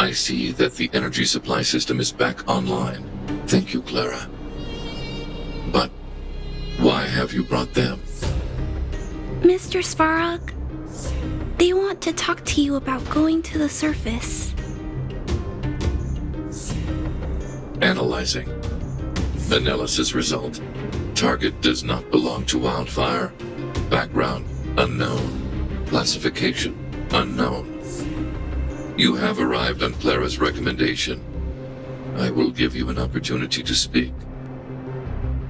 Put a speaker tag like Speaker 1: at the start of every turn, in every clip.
Speaker 1: I see that the energy supply system is back online. Thank you, Clara. But why have you brought them?
Speaker 2: Mr. Svarog, they want to talk to you about going to the surface.
Speaker 1: Analyzing. Analysis result. Target does not belong to Wildfire. Background unknown. Classification unknown. You have arrived on Clara's recommendation. I will give you an opportunity to speak.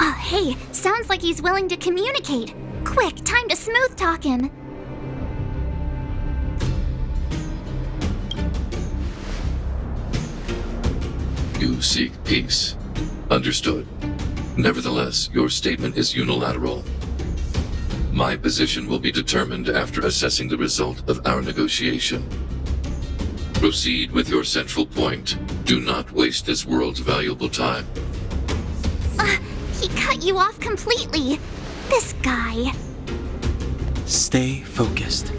Speaker 3: Hey, sounds like he's willing to communicate. Quick, time to smooth talk him.
Speaker 1: You seek peace. Understood. Nevertheless, your statement is unilateral. My position will be determined after assessing the result of our negotiation. Proceed with your central point. Do not waste this world's valuable time.
Speaker 3: He cut you off completely. This guy.
Speaker 4: Stay focused.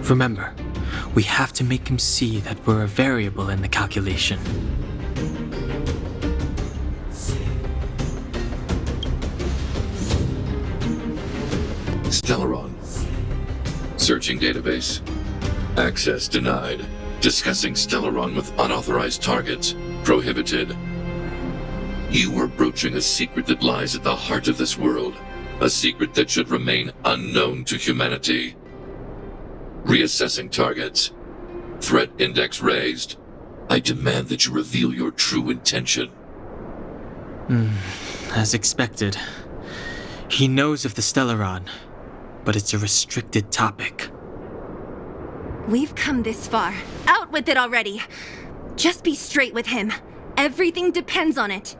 Speaker 4: Remember, we have to make him see that we're a variable in the calculation.
Speaker 1: Stellaron. Searching database. Access denied. Discussing Stellaron with unauthorized targets. Prohibited. You are broaching a secret that lies at the heart of this world. A secret that should remain unknown to humanity. Reassessing targets. Threat index raised. I demand that you reveal your true intention.
Speaker 4: As expected. He knows of the Stellaron, but it's a restricted topic.
Speaker 5: We've come this far. Out with it already! Just be straight with him. Everything depends on it.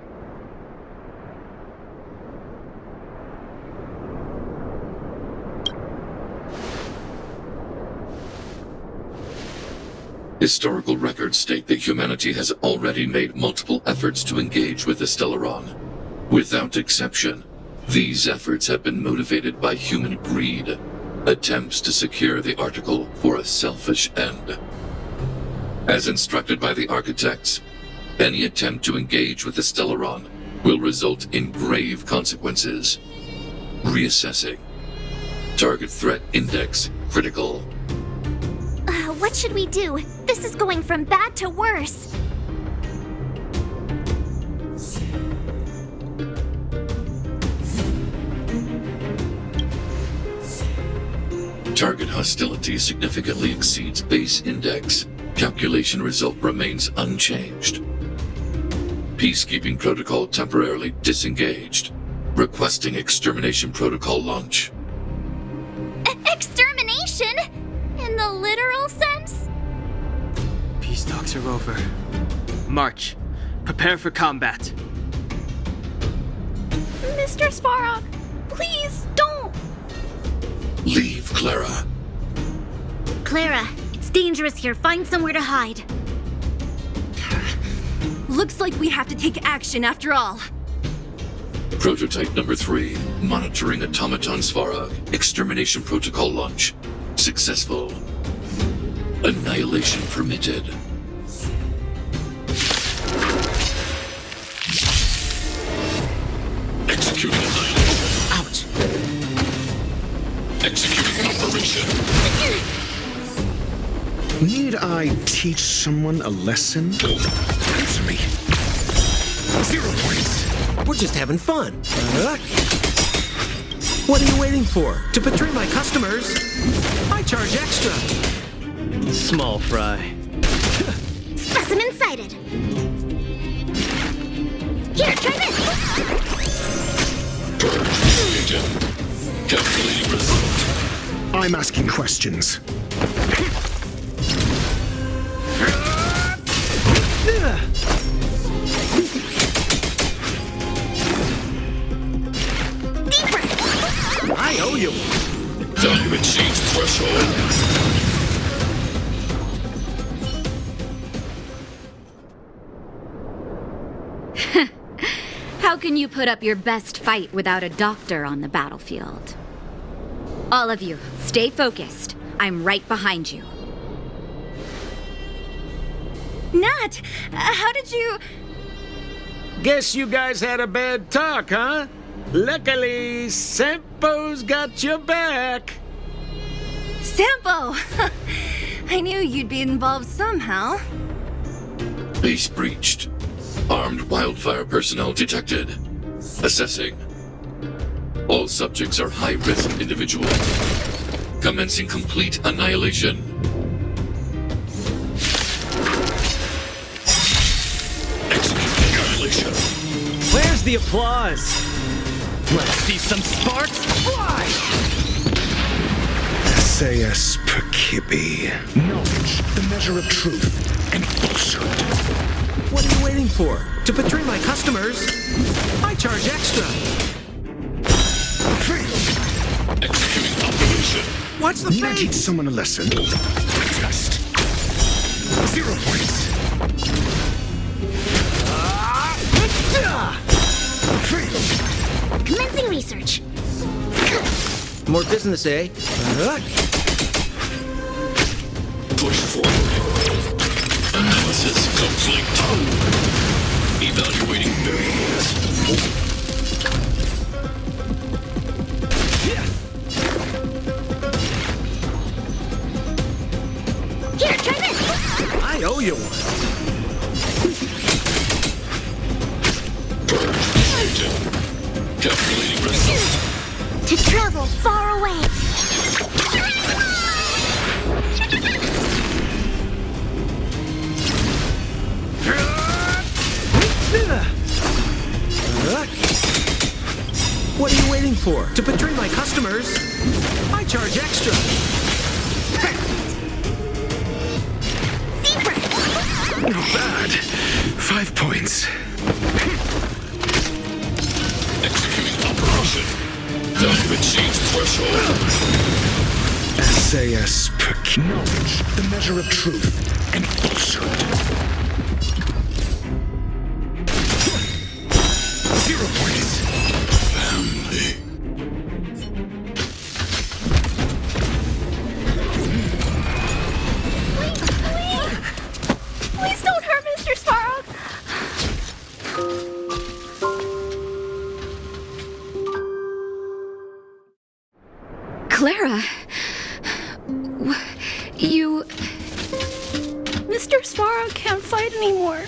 Speaker 1: Historical records state that humanity has already made multiple efforts to engage with the Stellaron. Without exception, these efforts have been motivated by human greed, attempts to secure the article for a selfish end. As instructed by the architects, any attempt to engage with the Stellaron will result in grave consequences. Reassessing. Target threat index critical.
Speaker 3: What should we do? This is going from bad to worse.
Speaker 1: Target hostility significantly exceeds base index. Calculation result remains unchanged. Peacekeeping protocol temporarily disengaged. Requesting extermination protocol launch.
Speaker 3: Extermination? In the literal sense?
Speaker 4: Peace talks are over. March. Prepare for combat.
Speaker 2: Mr. Svarog, please don't!
Speaker 1: Leave, Clara.
Speaker 3: Clara, it's dangerous here. Find somewhere to hide.
Speaker 5: Looks like we have to take action after all.
Speaker 1: Prototype number 3. Monitoring automaton Svarog. Extermination protocol launch. Successful. Annihilation permitted. Executing annihilation.
Speaker 4: Ouch!
Speaker 1: Executing operation.
Speaker 6: Need I teach someone a lesson? Answer me. 0 points.
Speaker 7: We're just having fun. What are you waiting for? To betray my customers? I charge extra.
Speaker 4: Small fry.
Speaker 3: Specimen sighted. Here, try this.
Speaker 1: Purge agent. Calculating result.
Speaker 6: I'm asking questions.
Speaker 7: I owe you.
Speaker 1: Value exceeds threshold.
Speaker 8: How can you put up your best fight without a doctor on the battlefield? All of you, stay focused. I'm right behind you.
Speaker 5: Nat, how did you...
Speaker 7: Guess you guys had a bad talk, huh? Luckily, Sampo's got your back.
Speaker 5: Sampo! I knew you'd be involved somehow.
Speaker 1: Base breached. Armed wildfire personnel detected. Assessing. All subjects are high-risk individuals. Commencing complete annihilation. Execute annihilation.
Speaker 7: Where's the applause? Let's see some sparks fly!
Speaker 6: SAS Perkibi. Knowledge, the measure of truth and falsehood.
Speaker 7: What are you waiting for? To betray my customers? I charge extra.
Speaker 1: Executing operation.
Speaker 7: What's the
Speaker 6: Need I teach
Speaker 7: fate?
Speaker 6: someone a lesson? Just 0 points.
Speaker 3: Commencing research.
Speaker 7: More business, eh?
Speaker 1: Push forward. Analysis complete. Evaluating variables.
Speaker 3: Here, try this.
Speaker 7: I owe you one.
Speaker 1: Calculating result.
Speaker 3: To travel far away.
Speaker 7: What are you waiting for? To betray my customers? I charge extra.
Speaker 6: Not bad. 5 points.
Speaker 1: Executing operation. Value exceeds threshold.
Speaker 6: SAS Perkibi. Knowledge, the measure of truth and falsehood. 0 points.
Speaker 1: Family.
Speaker 2: Please don't hurt Mr. Svarog.
Speaker 8: Clara. You.
Speaker 2: Mr. Svarog can't fight anymore.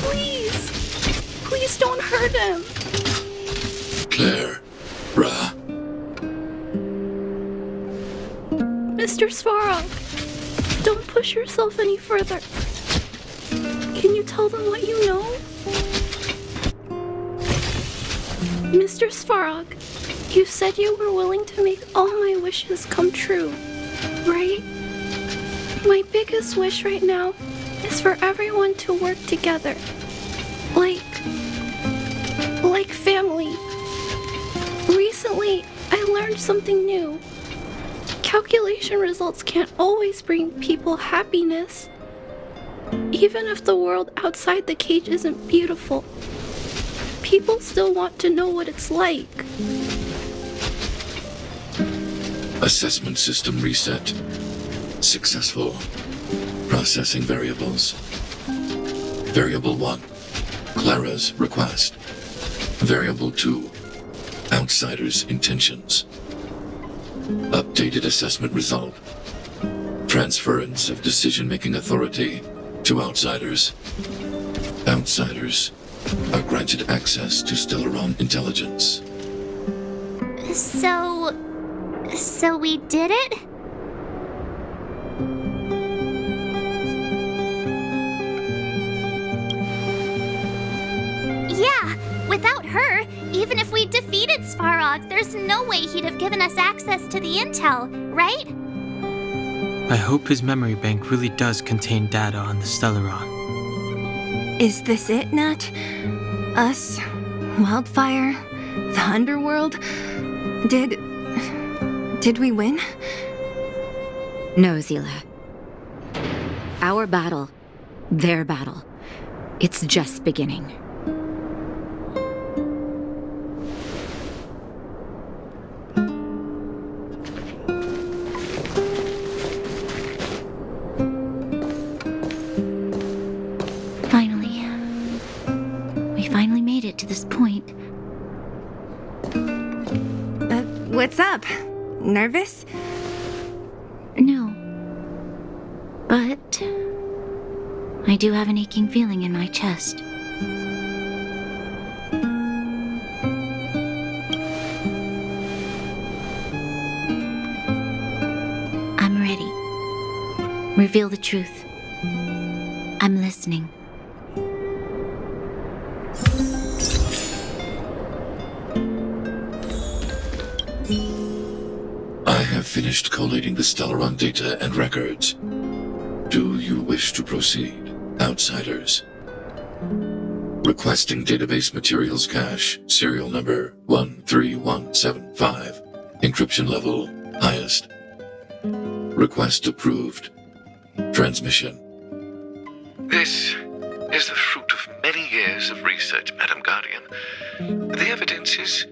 Speaker 2: Please. Please don't hurt him.
Speaker 1: Claire. Ra.
Speaker 2: Mr. Svarog, don't push yourself any further. Can you tell them what you know? Mr. Svarog, you said you were willing to make all my wishes come true, right? My biggest wish right now is for everyone to work together. Like family. Recently, I learned something new. Calculation results can't always bring people happiness. Even if the world outside the cage isn't beautiful, people still want to know what it's like.
Speaker 1: Assessment system reset. Successful. Processing variables. Variable 1. Clara's request. Variable 2. Outsider's intentions. Updated assessment result. Transference of decision-making authority to outsiders. Outsiders are granted access to Stellaron intelligence.
Speaker 3: So we did it? Yeah, without her, even if we defeated Svarog, there's no way he'd have given us access to the intel, right?
Speaker 4: I hope his memory bank really does contain data on the Stellaron.
Speaker 5: Is this it, Nat? Us? Wildfire? The underworld? Did we win?
Speaker 8: No, Zila. Our battle, their battle, it's just beginning.
Speaker 5: Nervous?
Speaker 8: No. But I do have an aching feeling in my chest. I'm ready. Reveal the truth. I'm listening.
Speaker 1: I have finished collating the Stellaron data and records. Do you wish to proceed, outsiders? Requesting database materials cache, serial number 13175. Encryption level, highest. Request approved. Transmission.
Speaker 9: This is the fruit of many years of research, Madam Guardian. The evidence is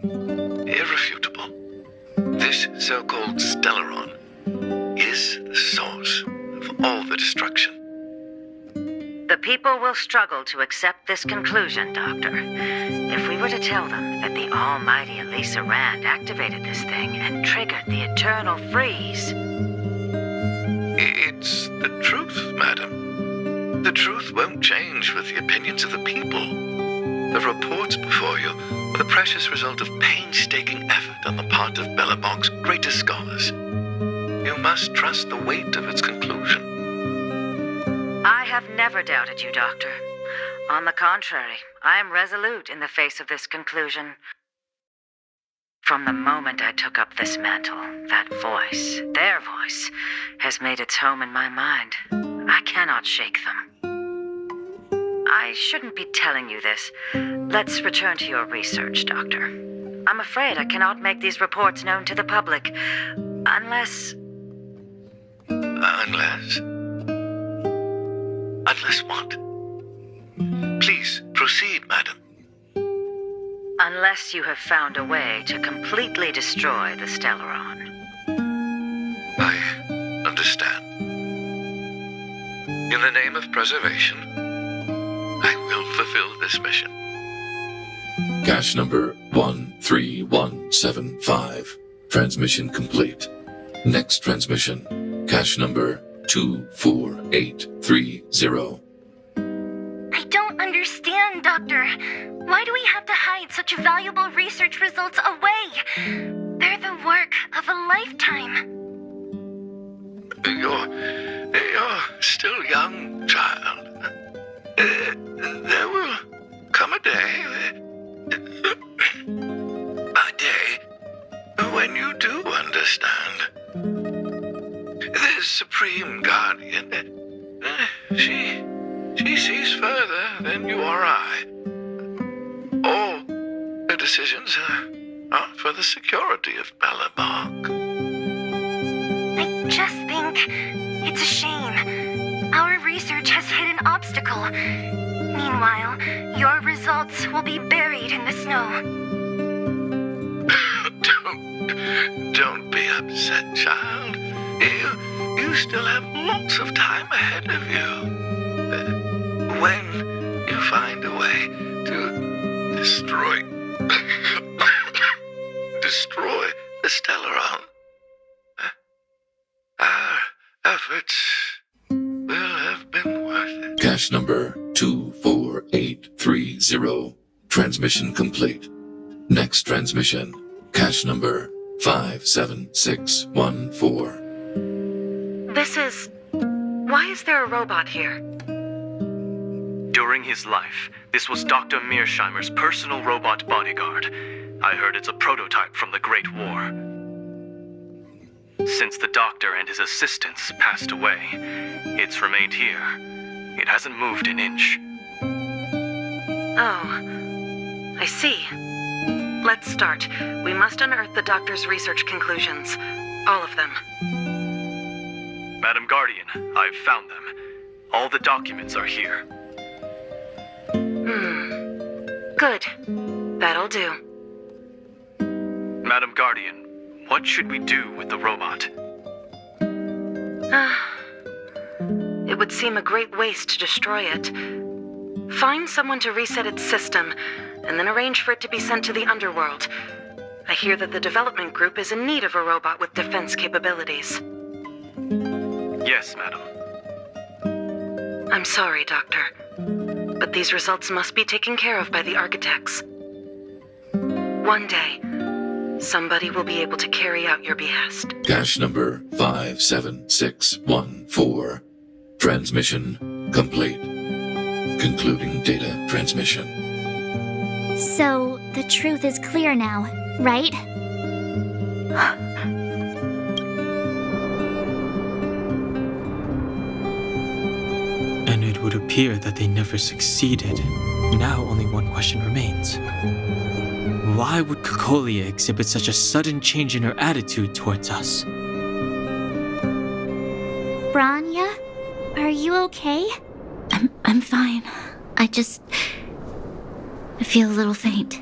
Speaker 9: irrefutable. This so-called Stellaron is the source of all the destruction.
Speaker 10: The people will struggle to accept this conclusion, Doctor. If we were to tell them that the almighty Elisa Rand activated this thing and triggered the eternal freeze.
Speaker 9: It's the truth, madam. The truth won't change with the opinions of the people. The reports before you were the precious result of painstaking effort on the part of Belobog's greatest scholars. You must trust the weight of its conclusion.
Speaker 10: I have never doubted you, Doctor. On the contrary, I am resolute in the face of this conclusion. From the moment I took up this mantle, that voice, their voice, has made its home in my mind. I cannot shake them. I shouldn't be telling you this. Let's return to your research, Doctor. I'm afraid I cannot make these reports known to the public, unless...
Speaker 9: Unless what? Please, proceed, madam.
Speaker 10: Unless you have found a way to completely destroy the Stellaron.
Speaker 9: I understand. In the name of preservation, I will fulfill this mission.
Speaker 1: Cache number 13175. Transmission complete. Next transmission. Cache number 24830.
Speaker 3: I don't understand, Doctor. Why do we have to hide such valuable research results away? They're the work of a lifetime.
Speaker 9: You're still young, child. There will come a day when you do understand. The Supreme Guardian, she sees further than you or I. All her decisions are for the security of Belobog.
Speaker 3: I just think it's a shame. Our research has hit an obstacle. Meanwhile, your results will be buried in the snow.
Speaker 9: Don't be upset, child. You still have lots of time ahead of you. When you find a way to destroy the Stellaron, our efforts will have been worth it.
Speaker 1: Cache number 24830. Transmission complete. Next transmission. Cache number 57614.
Speaker 10: Why is there a robot here?
Speaker 4: During his life, this was Dr. Mearsheimer's personal robot bodyguard. I heard it's a prototype from the Great War. Since the doctor and his assistants passed away, it's remained here. It hasn't moved an inch.
Speaker 10: Oh, I see. Let's start. We must unearth the doctor's research conclusions. All of them.
Speaker 4: Madam Guardian, I've found them. All the documents are here.
Speaker 10: Good. That'll do.
Speaker 4: Madam Guardian, what should we do with the robot?
Speaker 10: It would seem a great waste to destroy it. Find someone to reset its system, and then arrange for it to be sent to the underworld. I hear that the development group is in need of a robot with defense capabilities.
Speaker 11: Yes, madam.
Speaker 10: I'm sorry, Doctor, but these results must be taken care of by the architects. One day, somebody will be able to carry out your behest.
Speaker 1: Cache number 57614. Transmission complete. Concluding data transmission.
Speaker 12: So, the truth is clear now, right?
Speaker 4: And it would appear that they never succeeded. Now only one question remains. Why would Cocolia exhibit such a sudden change in her attitude towards us?
Speaker 12: Branya, are you okay?
Speaker 5: I'm fine. I feel a little faint.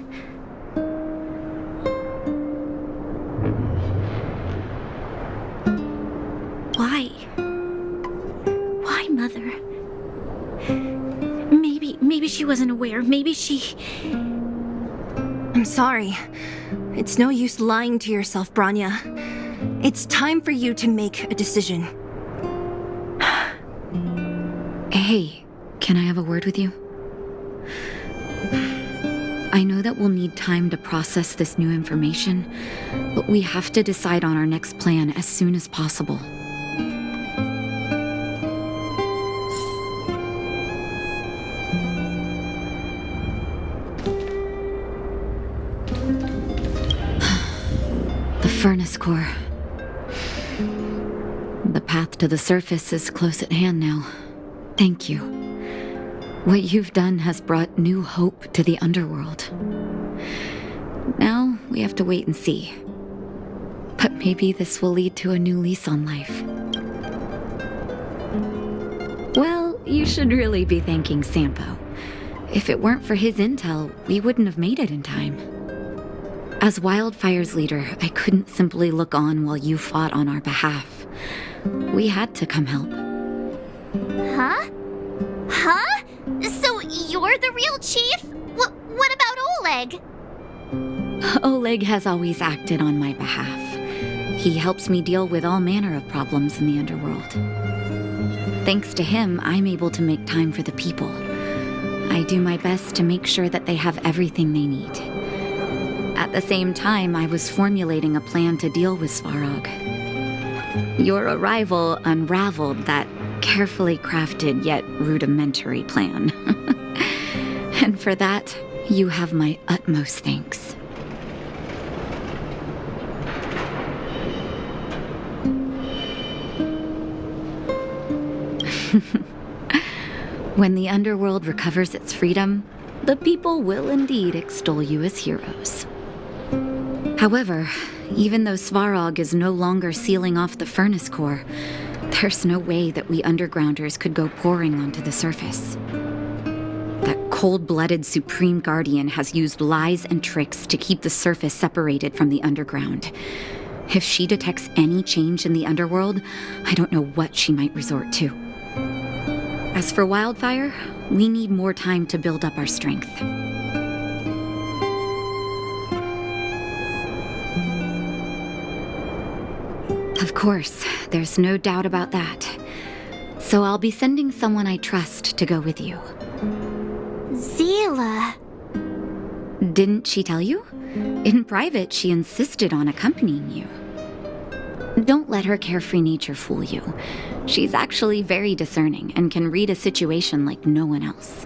Speaker 2: Why? Why, Mother? Maybe she wasn't aware. Maybe she...
Speaker 5: I'm sorry. It's no use lying to yourself, Branya. It's time for you to make a decision.
Speaker 8: Hey, can I have a word with you? I know that we'll need time to process this new information, but we have to decide on our next plan as soon as possible. The furnace core. The path to the surface is close at hand now. Thank you. What you've done has brought new hope to the underworld. Now we have to wait and see. But maybe this will lead to a new lease on life. Well, you should really be thanking Sampo. If it weren't for his intel, we wouldn't have made it in time. As Wildfire's leader, I couldn't simply look on while you fought on our behalf. We had to come help.
Speaker 12: Huh? Huh? So you're the real chief? What about Oleg?
Speaker 8: Oleg has always acted on my behalf. He helps me deal with all manner of problems in the underworld. Thanks to him, I'm able to make time for the people. I do my best to make sure that they have everything they need. At the same time, I was formulating a plan to deal with Svarog. Your arrival unraveled that carefully crafted yet rudimentary plan. And for that, you have my utmost thanks. When the underworld recovers its freedom, the people will indeed extol you as heroes. However, even though Svarog is no longer sealing off the furnace core, there's no way that we undergrounders could go pouring onto the surface. That cold-blooded Supreme Guardian has used lies and tricks to keep the surface separated from the underground. If she detects any change in the underworld, I don't know what she might resort to. As for Wildfire, we need more time to build up our strength. Of course, there's no doubt about that. So I'll be sending someone I trust to go with you.
Speaker 12: Seele.
Speaker 8: Didn't she tell you? In private, she insisted on accompanying you. Don't let her carefree nature fool you. She's actually very discerning and can read a situation like no one else.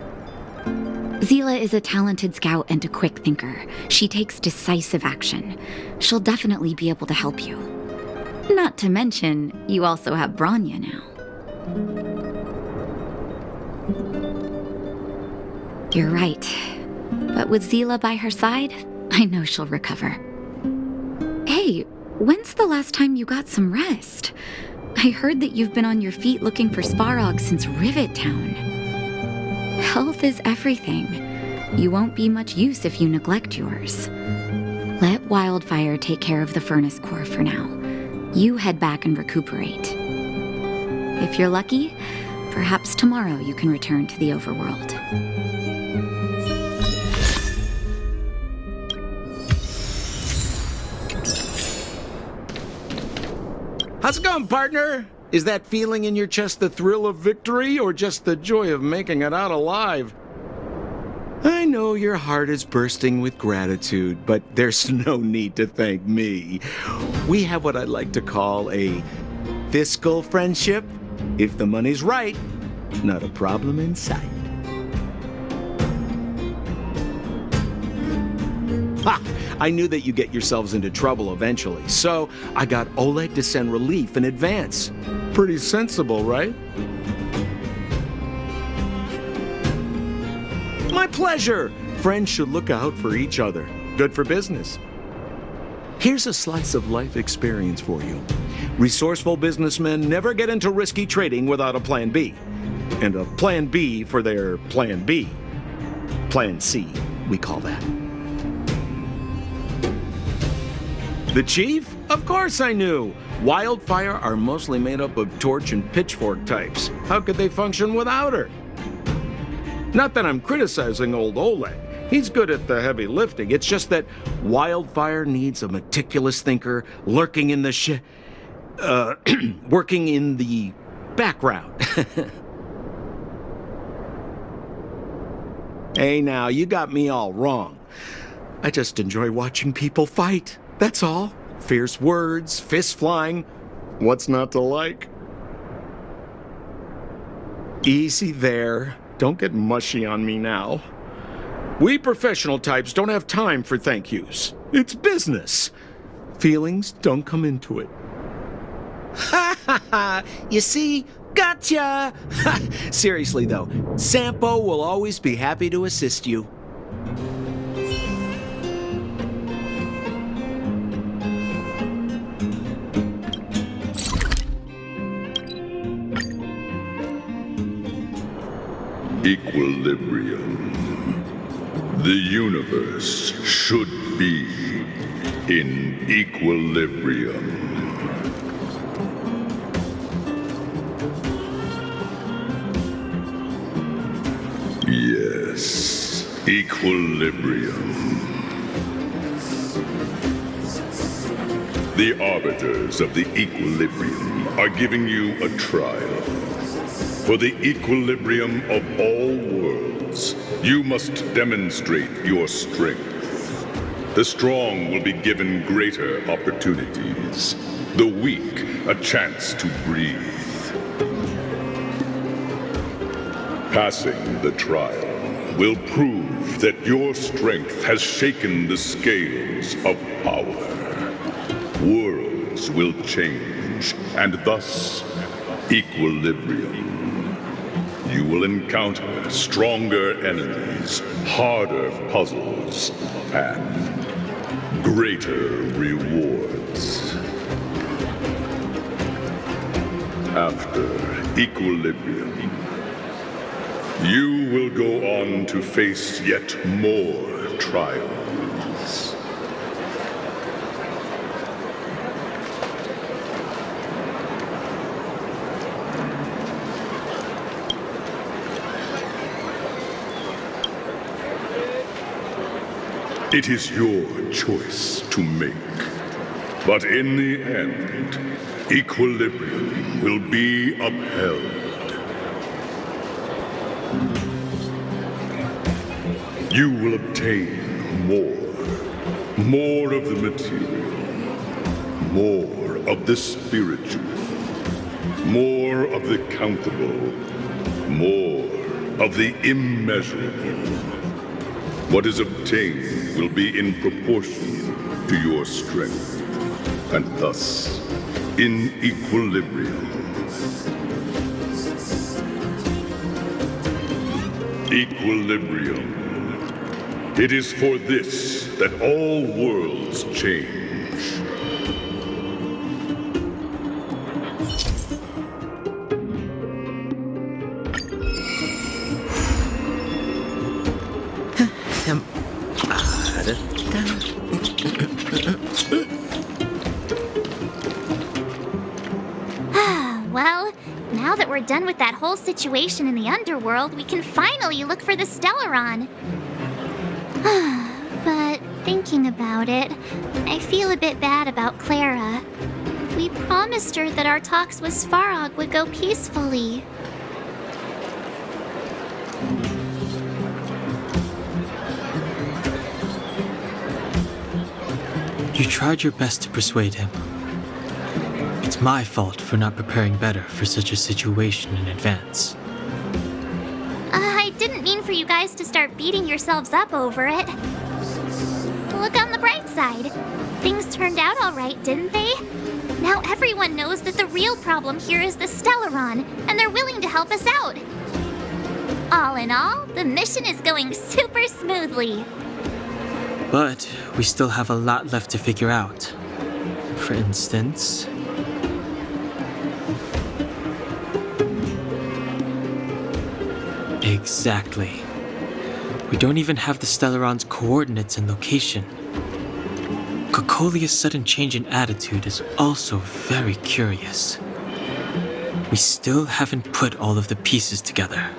Speaker 8: Seele is a talented scout and a quick thinker. She takes decisive action. She'll definitely be able to help you. Not to mention, you also have Branya now. You're right. But with Seele by her side, I know she'll recover. Hey, when's the last time you got some rest? I heard that you've been on your feet looking for Svarog since Rivet Town. Health is everything. You won't be much use if you neglect yours. Let Wildfire take care of the furnace core for now. You head back and recuperate. If you're lucky, perhaps tomorrow you can return to the overworld.
Speaker 7: How's it going, partner? Is that feeling in your chest the thrill of victory or just the joy of making it out alive? I know your heart is bursting with gratitude, but there's no need to thank me. We have what I like to call a fiscal friendship. If the money's right, not a problem in sight. Ha! I knew that you'd get yourselves into trouble eventually, so I got Oleg to send relief in advance. Pretty sensible, right? My pleasure! Friends should look out for each other. Good for business. Here's a slice of life experience for you. Resourceful businessmen never get into risky trading without a plan B. And a plan B for their plan B. Plan C, we call that. The chief? Of course I knew. Wildfire are mostly made up of torch and pitchfork types. How could they function without her? Not that I'm criticizing old Oleg. He's good at the heavy lifting. It's just that Wildfire needs a meticulous thinker lurking in the working in the background. Hey now, you got me all wrong. I just enjoy watching people fight. That's all. Fierce words, fists flying. What's not to like? Easy there. Don't get mushy on me now. We professional types don't have time for thank yous. It's business. Feelings don't come into it. Ha ha ha! You see? Gotcha! Seriously though, Sampo will always be happy to assist you.
Speaker 13: Equilibrium. The universe should be in equilibrium. Yes, equilibrium. The arbiters of the equilibrium are giving you a trial. For the equilibrium of all worlds, you must demonstrate your strength. The strong will be given greater opportunities. The weak, a chance to breathe. Passing the trial will prove that your strength has shaken the scales of power. Worlds will change, and thus equilibrium. You will encounter stronger enemies, harder puzzles, and greater rewards. After equilibrium, you will go on to face yet more trials. It is your choice to make. But in the end, equilibrium will be upheld. You will obtain more of the material, more of the spiritual, more of the countable, more of the immeasurable. What is obtained will be in proportion to your strength, and thus in equilibrium. Equilibrium. It is for this that all worlds change.
Speaker 12: Well, now that we're done with that whole situation in the underworld, we can finally look for the Stellaron. But thinking about it, I feel a bit bad about Clara. We promised her that our talks with Svarog would go peacefully.
Speaker 4: You tried your best to persuade him. It's my fault for not preparing better for such a situation in advance.
Speaker 12: I didn't mean for you guys to start beating yourselves up over it. Look on the bright side. Things turned out alright, didn't they? Now everyone knows that the real problem here is the Stellaron, and they're willing to help us out. All in all, the mission is going super smoothly.
Speaker 4: But we still have a lot left to figure out. For instance... Exactly. We don't even have the Stellaron's coordinates and location. Cocolia's sudden change in attitude is also very curious. We still haven't put all of the pieces together.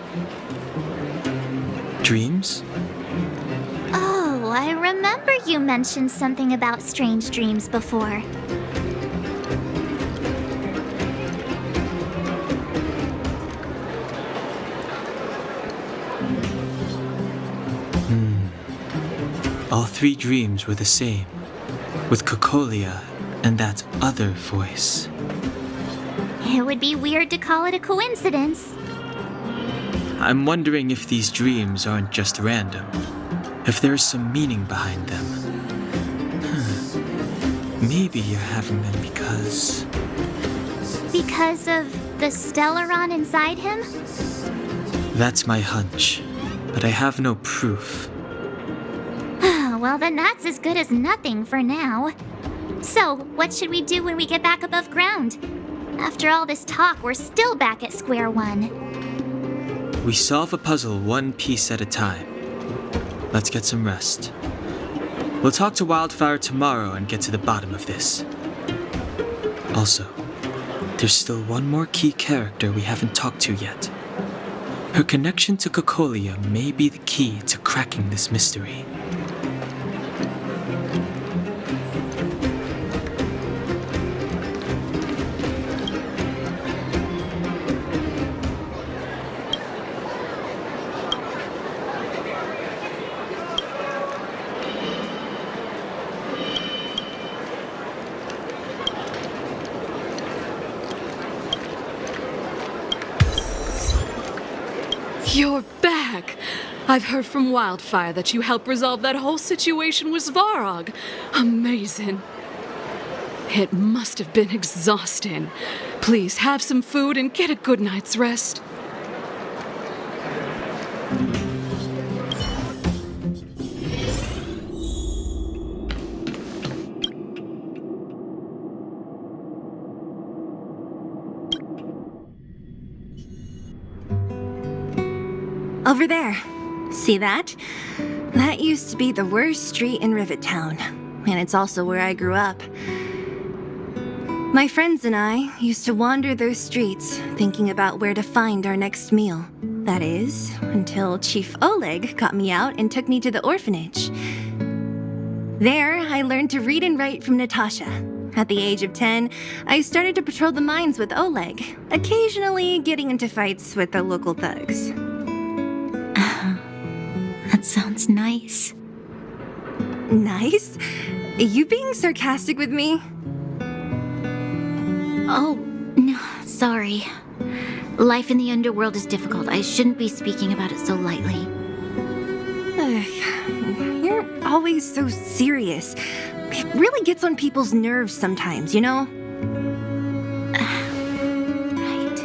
Speaker 4: Dreams?
Speaker 12: Oh, I remember you mentioned something about strange dreams before.
Speaker 4: All three dreams were the same, with Cocolia and that other voice.
Speaker 12: It would be weird to call it a coincidence.
Speaker 4: I'm wondering if these dreams aren't just random, if there's some meaning behind them. Maybe you're having them because...
Speaker 12: Because of the Stellaron inside him?
Speaker 4: That's my hunch, but I have no proof.
Speaker 12: Well, then that's as good as nothing for now. So, what should we do when we get back above ground? After all this talk, we're still back at square one.
Speaker 4: We solve a puzzle one piece at a time. Let's get some rest. We'll talk to Wildfire tomorrow and get to the bottom of this. Also, there's still one more key character we haven't talked to yet. Her connection to Cocolia may be the key to cracking this mystery.
Speaker 14: You're back! I've heard from Wildfire that you helped resolve that whole situation with Svarog. Amazing. It must have been exhausting. Please have some food and get a good night's rest.
Speaker 5: Over there. See that? That used to be the worst street in Rivet Town, and it's also where I grew up. My friends and I used to wander those streets, thinking about where to find our next meal. That is, until Chief Oleg got me out and took me to the orphanage. There, I learned to read and write from Natasha. At the age of 10, I started to patrol the mines with Oleg, occasionally getting into fights with the local thugs.
Speaker 8: That sounds nice.
Speaker 5: Nice? You being sarcastic with me?
Speaker 8: Oh, no, sorry. Life in the underworld is difficult. I shouldn't be speaking about it so lightly.
Speaker 5: You're always so serious. It really gets on people's nerves sometimes, you know?
Speaker 8: Right.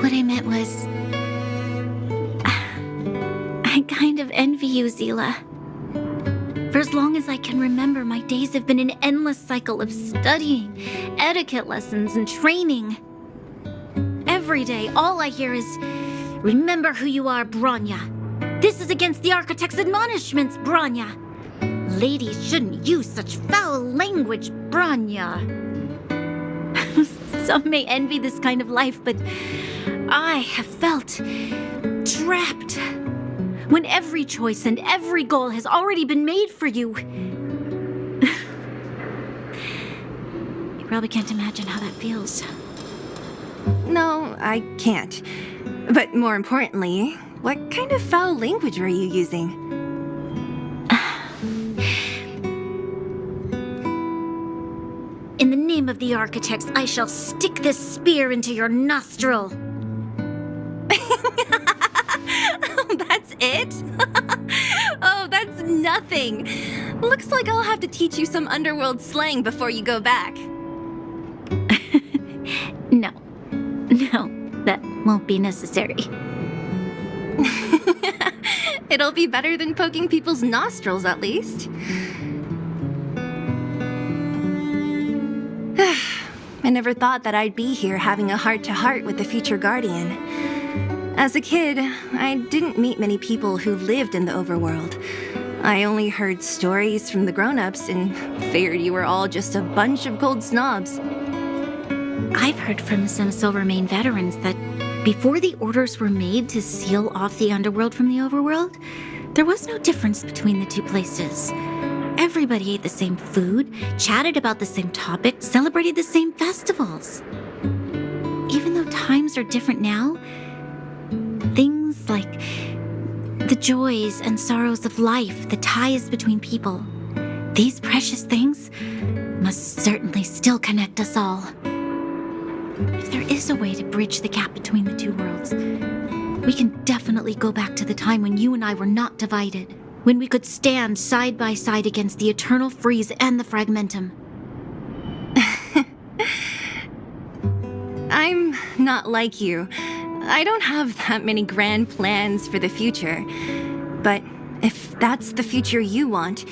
Speaker 8: What I meant was... I kind of envy you, Zila. For as long as I can remember, my days have been an endless cycle of studying, etiquette lessons, and training. Every day, all I hear is, "Remember who you are, Bronya. This is against the Architect's admonishments, Bronya. Ladies shouldn't use such foul language, Bronya." Some may envy this kind of life, but I have felt trapped. When every choice and every goal has already been made for you. probably can't imagine how that feels.
Speaker 5: No, I can't. But more importantly, what kind of foul language were you using?
Speaker 8: In the name of the architects, I shall stick this spear into your nostril.
Speaker 5: That's it? Oh, that's nothing. Looks like I'll have to teach you some underworld slang before you go back.
Speaker 8: No, that won't be necessary.
Speaker 5: It'll be better than poking people's nostrils, at least. I never thought that I'd be here having a heart-to-heart with the future Guardian. As a kid, I didn't meet many people who lived in the overworld. I only heard stories from the grown-ups and figured you were all just a bunch of cold snobs.
Speaker 8: I've heard from some Silvermane veterans that before the orders were made to seal off the underworld from the overworld, there was no difference between the two places. Everybody ate the same food, chatted about the same topics, celebrated the same festivals. Even though times are different now, things like the joys and sorrows of life, the ties between people, these precious things must certainly still connect us all. If there is a way to bridge the gap between the two worlds, we can definitely go back to the time when you and I were not divided, when we could stand side by side against the Eternal Freeze and the Fragmentum.
Speaker 5: I'm not like you. I don't have that many grand plans for the future. But if that's the future you want,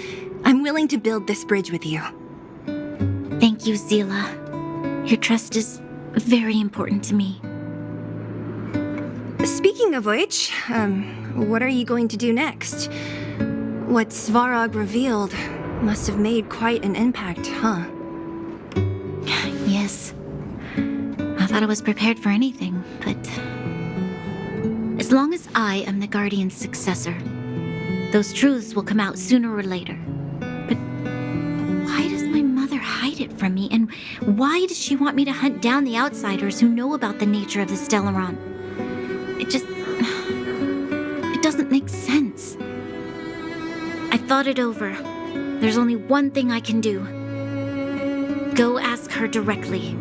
Speaker 5: I'm willing to build this bridge with you.
Speaker 8: Thank you, Zila. Your trust is very important to me.
Speaker 5: Speaking of which, what are you going to do next? What Svarog revealed must have made quite an impact, huh?
Speaker 8: Yes. I thought I was prepared for anything, but as long as I am the Guardian's successor, those truths will come out sooner or later. But why does my mother hide it from me, and why does she want me to hunt down the outsiders who know about the nature of the Stellaron? It doesn't make sense. I thought it over. There's only one thing I can do. Go ask her directly.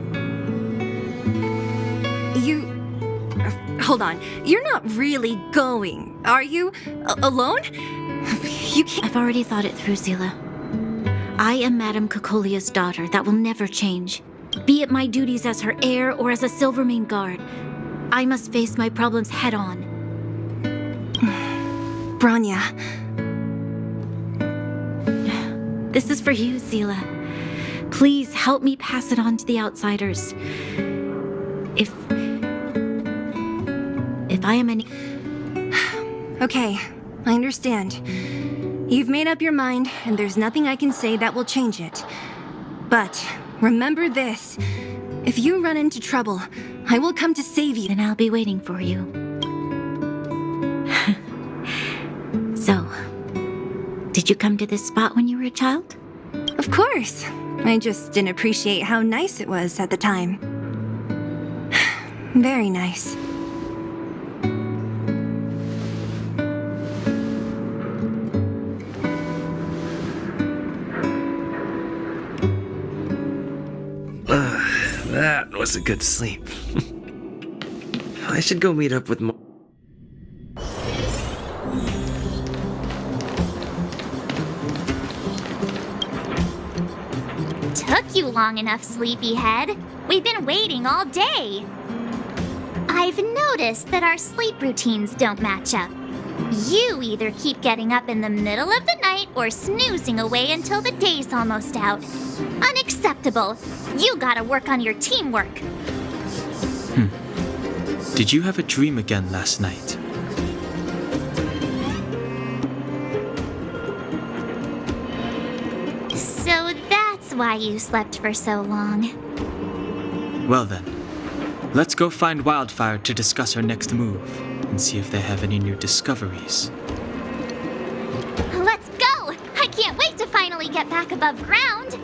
Speaker 5: Hold on. You're not really going, are you? Alone? You can't.
Speaker 8: I've already thought it through, Zila. I am Madame Cocolia's daughter. That will never change. Be it my duties as her heir or as a Silvermane guard, I must face my problems head on.
Speaker 5: Bronya.
Speaker 8: This is for you, Zila. Please help me pass it on to the outsiders. If I am any...
Speaker 5: Okay, I understand. You've made up your mind, and there's nothing I can say that will change it. But remember this. If you run into trouble, I will come to save you.
Speaker 8: Then I'll be waiting for you. So, did you come to this spot when you were a child?
Speaker 5: Of course. I just didn't appreciate how nice it was at the time. Very nice.
Speaker 15: That was a good sleep. I should go meet up with
Speaker 12: Took you long enough, sleepyhead. We've been waiting all day. I've noticed that our sleep routines don't match up. You either keep getting up in the middle of the night or snoozing away until the day's almost out. Unacceptable. You gotta work on your teamwork.
Speaker 4: Did you have a dream again last night?
Speaker 12: So that's why you slept for so long.
Speaker 4: Well then, let's go find Wildfire to discuss our next move and see if they have any new discoveries.
Speaker 12: Let's go! I can't wait to finally get back above ground.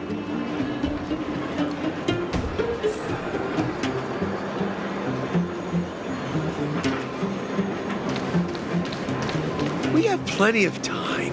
Speaker 15: plenty of time.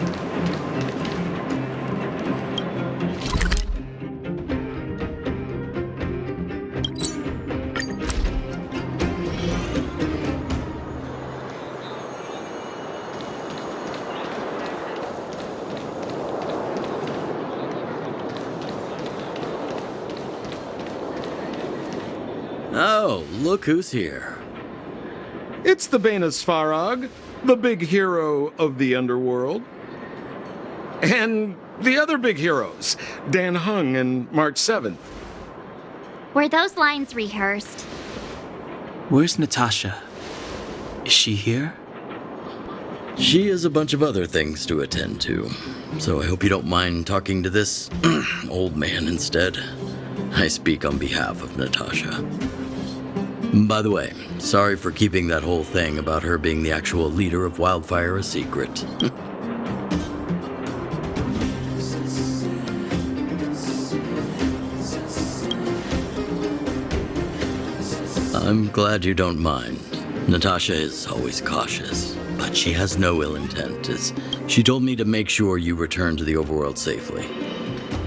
Speaker 16: Oh, look who's here.
Speaker 7: It's the Bane of Svarog, the big hero of the underworld. And the other big heroes, Dan Hung and March 7th.
Speaker 12: Were those lines rehearsed?
Speaker 4: Where's Natasha? Is she here?
Speaker 16: She has a bunch of other things to attend to, so I hope you don't mind talking to this old man instead. I speak on behalf of Natasha. By the way, sorry for keeping that whole thing about her being the actual leader of Wildfire a secret. I'm glad you don't mind. Natasha is always cautious, but she has no ill intent, as she told me to make sure you return to the overworld safely.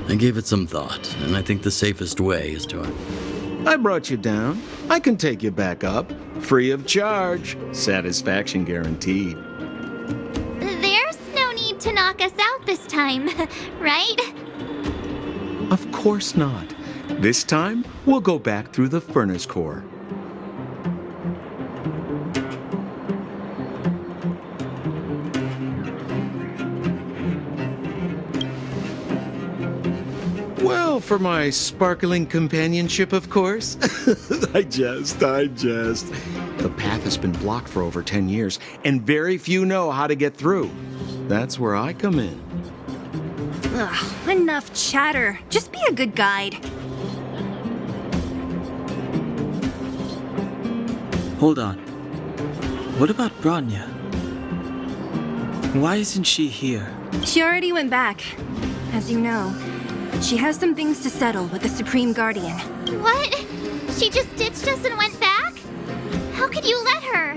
Speaker 16: I gave it some thought, and I think the safest way is to...
Speaker 7: I brought you down. I can take you back up. Free of charge. Satisfaction guaranteed.
Speaker 12: There's no need to knock us out this time, right?
Speaker 7: Of course not. This time, we'll go back through the furnace core. Well, for my sparkling companionship, of course. I jest. The path has been blocked for over 10 years, and very few know how to get through. That's where I come in.
Speaker 5: Ugh, enough chatter. Just be a good guide.
Speaker 4: Hold on. What about Bronya? Why isn't she here?
Speaker 5: She already went back. As you know, she has some things to settle with the Supreme Guardian.
Speaker 12: What? She just ditched us and went back? How could you let her?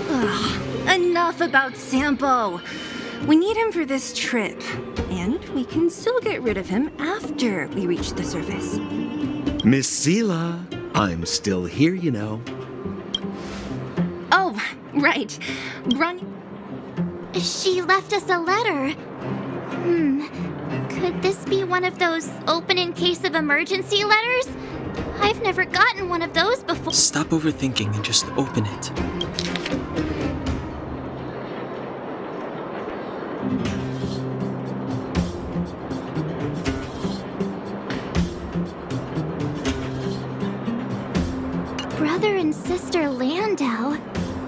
Speaker 5: Ugh, enough about Sampo. We need him for this trip, and we can still get rid of him after we reach the surface.
Speaker 7: Miss Seela, I'm still here, you know.
Speaker 5: Oh, right. Bronya...
Speaker 12: She left us a letter. Could this be one of those open in case of emergency letters? I've never gotten one of those before.
Speaker 4: Stop overthinking and just open it.
Speaker 12: Brother and sister Landau.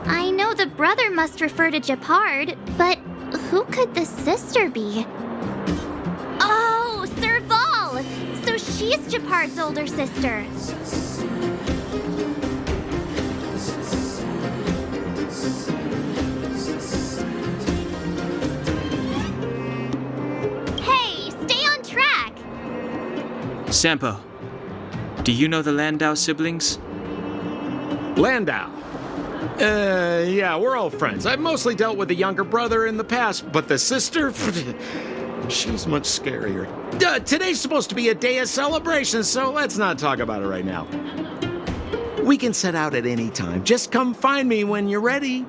Speaker 12: I know the brother must refer to Gepard, but who could the sister be? Oh, Serval! So she's Gepard's older sister. Hey, stay on track!
Speaker 4: Sampo, do you know the Landau siblings?
Speaker 7: Landau. Yeah, we're all friends. I've mostly dealt with the younger brother in the past, but the sister, she's much scarier. Today's supposed to be a day of celebration, so let's not talk about it right now. We can set out at any time. Just come find me when you're ready.